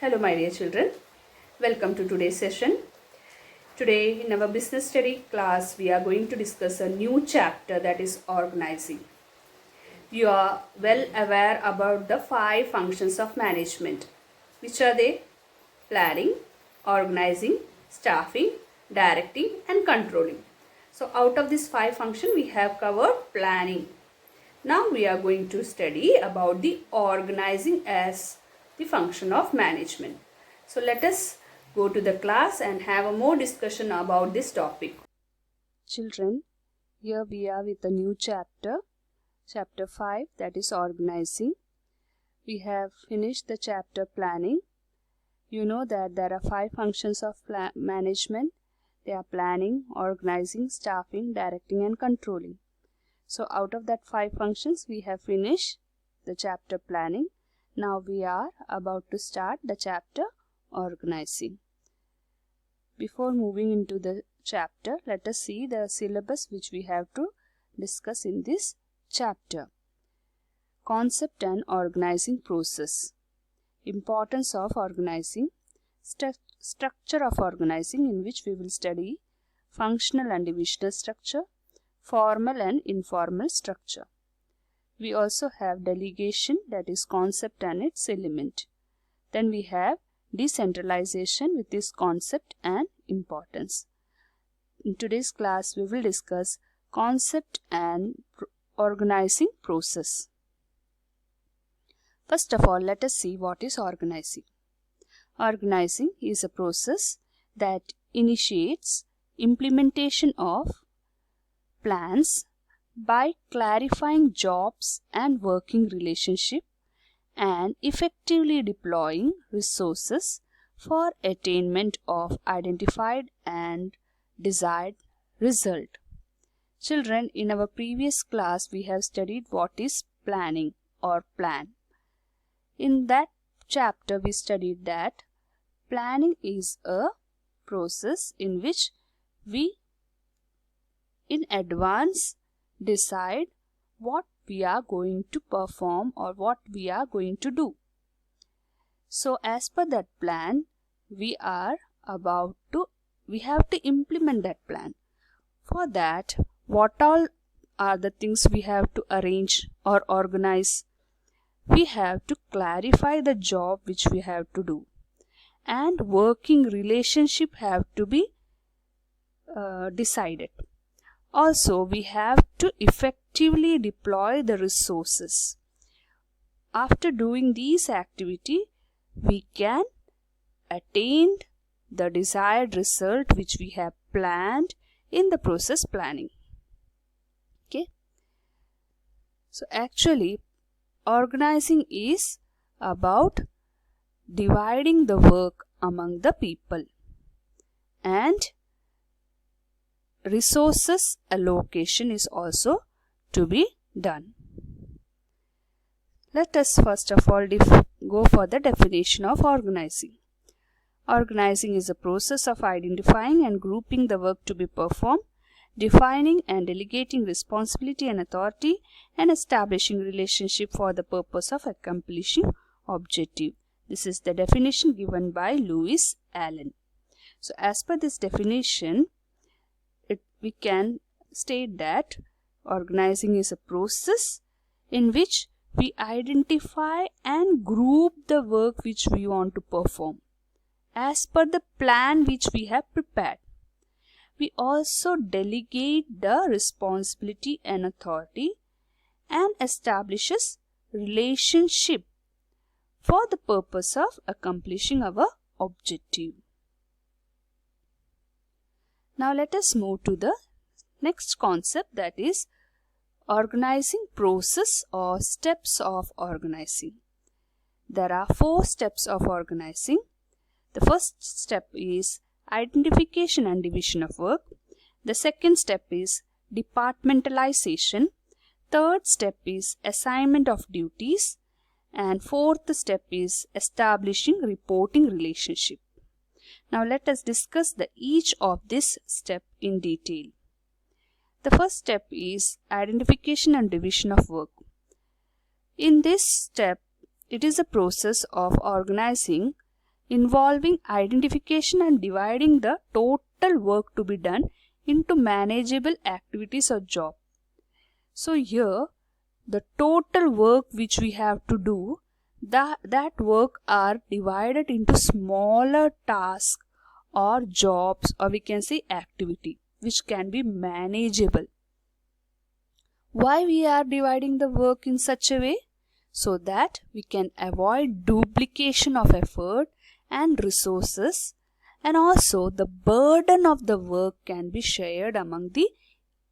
Hello my dear children, welcome to today's session. Today in our business study class we are going to discuss a new chapter, that is organizing. You are well aware about the 5 functions of management. Which are they? Planning, organizing, staffing, directing and controlling. So out of these 5 functions we have covered planning. Now we are going to study about the organizing as the function of management. So let us go to the class and have a more discussion about this topic. Children, here we are with a new chapter, chapter 5, that is organizing. We have finished the chapter planning. You know that there are 5 functions of management. They are planning, organizing, staffing, directing and controlling. So out of that 5 functions we have finished the chapter planning. Now we are about to start the chapter organizing. Before moving into the chapter, let us see the syllabus which we have to discuss in this chapter. Concept and organizing process. Importance of organizing. Structure of organizing, in which we will study functional and divisional structure, formal and informal structure. We also have delegation, that is concept and its element. Then we have decentralization with this concept and importance. In today's class we will discuss concept and organizing process. First of all, let us see what is organizing. Organizing is a process that initiates implementation of plans by clarifying jobs and working relationship and effectively deploying resources for attainment of identified and desired result. Children, in our previous class we have studied what is planning or plan. In that chapter we studied that planning is a process in which we in advance decide what we are going to perform or what we are going to do. So as per that plan we have to implement that plan. For that, what all are the things we have to arrange or organize? We have to clarify the job which we have to do, and working relationship have to be decided. Also, we have to effectively deploy the resources. After doing these activity, we can attain the desired result which we have planned in the process planning. Okay. So actually, organizing is about dividing the work among the people, and resources allocation is also to be done. Let us first of all go for the definition of organizing. Organizing is a process of identifying and grouping the work to be performed, defining and delegating responsibility and authority, and establishing relationship for the purpose of accomplishing objective. This is the definition given by Lewis Allen. So as per this definition, we can state that organizing is a process in which we identify and group the work which we want to perform as per the plan which we have prepared. We also delegate the responsibility and authority and establishes relationship for the purpose of accomplishing our objective. Now let us move to the next concept, that is organizing process or steps of organizing. There are 4 steps of organizing. The first step is identification and division of work. The second step is departmentalization. Third step is assignment of duties. And fourth step is establishing reporting relationship. Now let us discuss each of this step in detail. The first step is identification and division of work. In this step, it is a process of organizing involving identification and dividing the total work to be done into manageable activities or job. So here the total work which we have to do, that work are divided into smaller tasks or jobs, or we can say activity, which can be manageable. Why we are dividing the work in such a way? So that we can avoid duplication of effort and resources, and also the burden of the work can be shared among the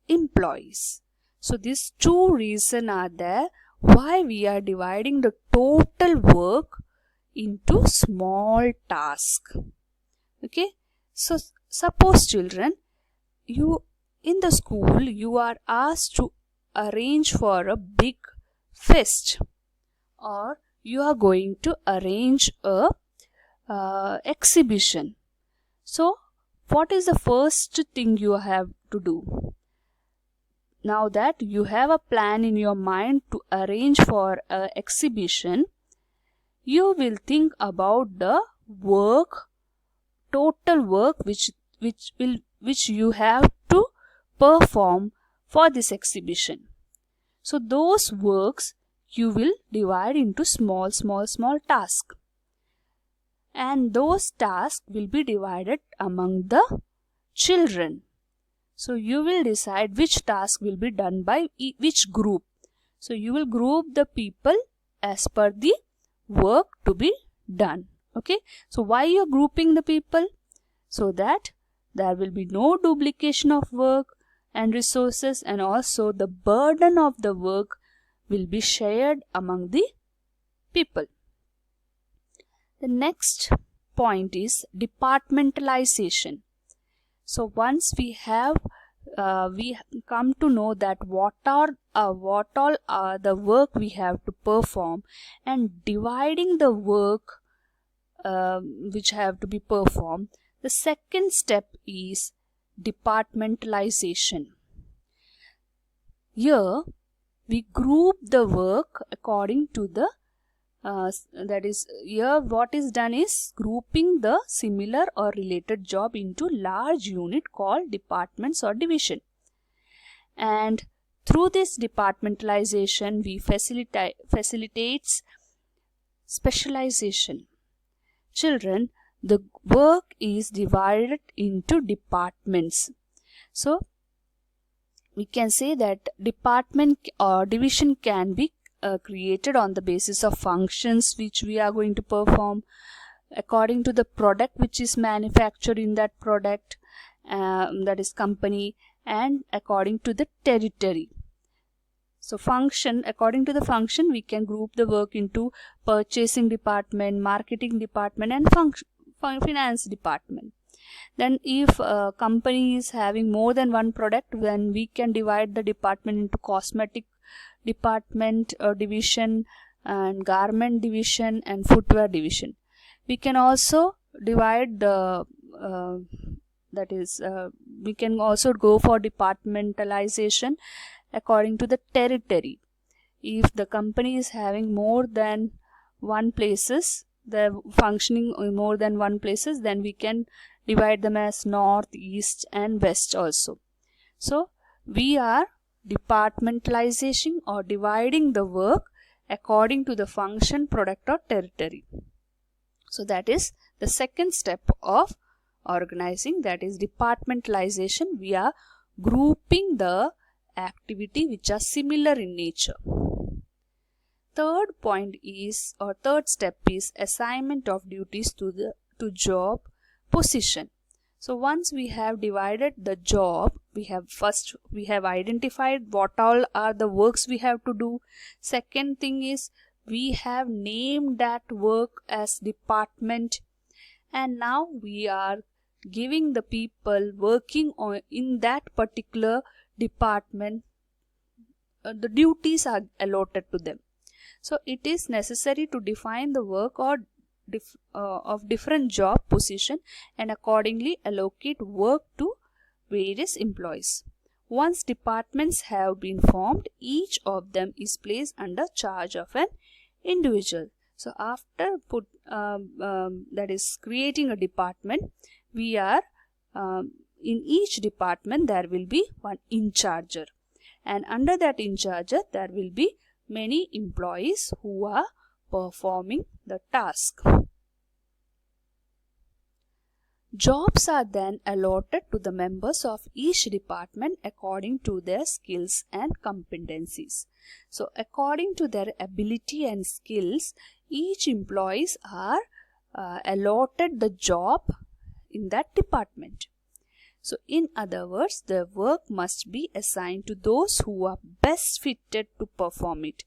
employees. So these two reasons are there why we are dividing the total work into small tasks. Okay, so suppose children, you in the school you are asked to arrange for a big feast, or you are going to arrange a exhibition. So what is the first thing you have to do? Now that you have a plan in your mind to arrange for an exhibition, you will think about the work, total work which you have to perform for this exhibition. So those works you will divide into small tasks, and those tasks will be divided among the children. So you will decide which task will be done by which group. So you will group the people as per the work to be done. Okay, so why you are grouping the people? So that there will be no duplication of work and resources, and also the burden of the work will be shared among the people. The next point is departmentalization. So once we have we come to know that what all are the work we have to perform, and dividing the work which have to be performed, the second step is departmentalization. Here we group the work according to the that is, here what is done is grouping the similar or related job into large unit called departments or division. And through this departmentalization we facilitates specialization. Children, the work is divided into departments. So we can say that department or division can be created on the basis of functions which we are going to perform, according to the product which is manufactured in that product, that is company, and according to the territory. So function, according to the function we can group the work into purchasing department, marketing department, and finance department. Then if a company is having more than one product, then we can divide the department into cosmetic department or division, and garment division, and footwear division. We can also divide the we can also go for departmentalization according to the territory. If the company is having more than one places, the functioning more than one places, then we can divide them as north, east, and west also. So we are departmentalization or dividing the work according to the function, product, or territory. So that is the second step of organizing, that is departmentalization. We are grouping the activity which are similar in nature. Third point is, or third step is, assignment of duties to job position. So once we have divided the job, we have identified what all are the works we have to do. Second thing is, we have named that work as department, and now we are giving the people working in that particular department the duties are allotted to them. So it is necessary to define the work or of different job position and accordingly allocate work to various employees. Once departments have been formed, each of them is placed under charge of an individual. So after that is creating a department, we are in each department there will be one in charger, and under that in charger there will be many employees who are performing the task. Jobs are then allotted to the members of each department according to their skills and competencies. So according to their ability and skills, each employees are allotted the job in that department. So in other words, the work must be assigned to those who are best fitted to perform it.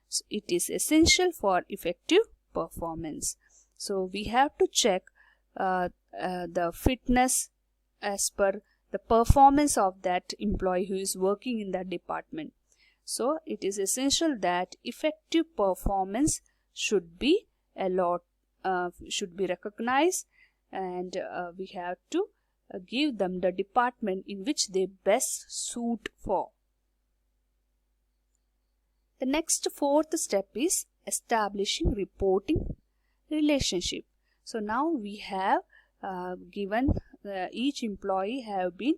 So it is essential for effective performance. So we have to check the fitness as per the performance of that employee who is working in that department. So it is essential that effective performance should be recognized, and we have to give them the department in which they best suit for. The next fourth step is establishing reporting relationship. So now we have given each employee have been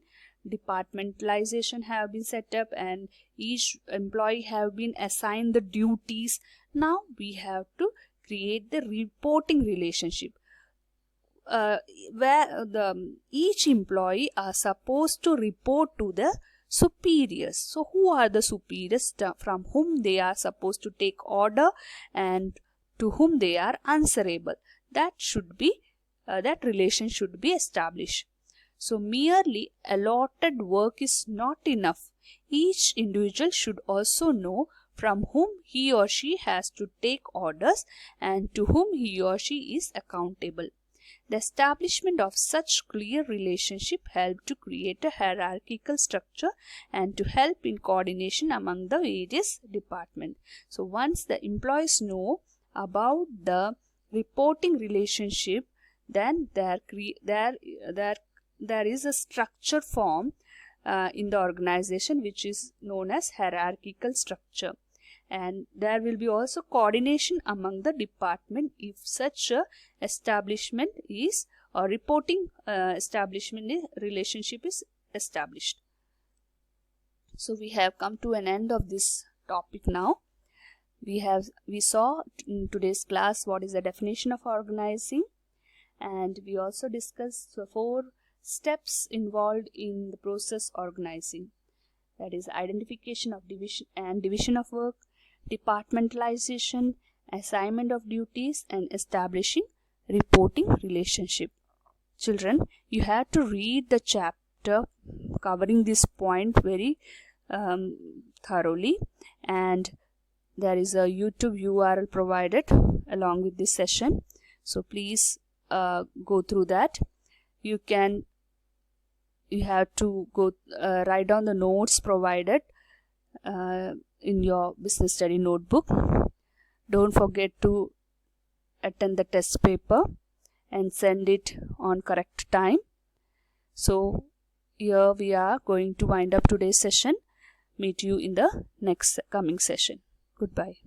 departmentalization have been set up, and each employee have been assigned the duties. Now we have to create the reporting relationship where each employee are supposed to report to the superiors. So who are the superiors from whom they are supposed to take order and to whom they are answerable? That should be that relation should be established. So merely allotted work is not enough. Each individual should also know from whom he or she has to take orders and to whom he or she is accountable. The establishment of such clear relationship help to create a hierarchical structure and to help in coordination among the various departments. So once the employees know about the reporting relationship, then there is a structure formed in the organization which is known as hierarchical structure, and there will be also coordination among the department if such a establishment is or reporting establishment relationship is established. So we have come to an end of this topic now. We saw in today's class what is the definition of organizing, and we also discussed the 4 steps involved in the process organizing. That is identification of division of work, departmentalization, assignment of duties, and establishing reporting relationship. Children, you have to read the chapter covering this point very thoroughly, and there is a YouTube URL provided along with this session. So please go through that. You have to go write down the notes provided in your business study notebook. Don't forget to attend the test paper and send it on correct time. So here we are going to wind up today's session. Meet you in the next coming session. Goodbye.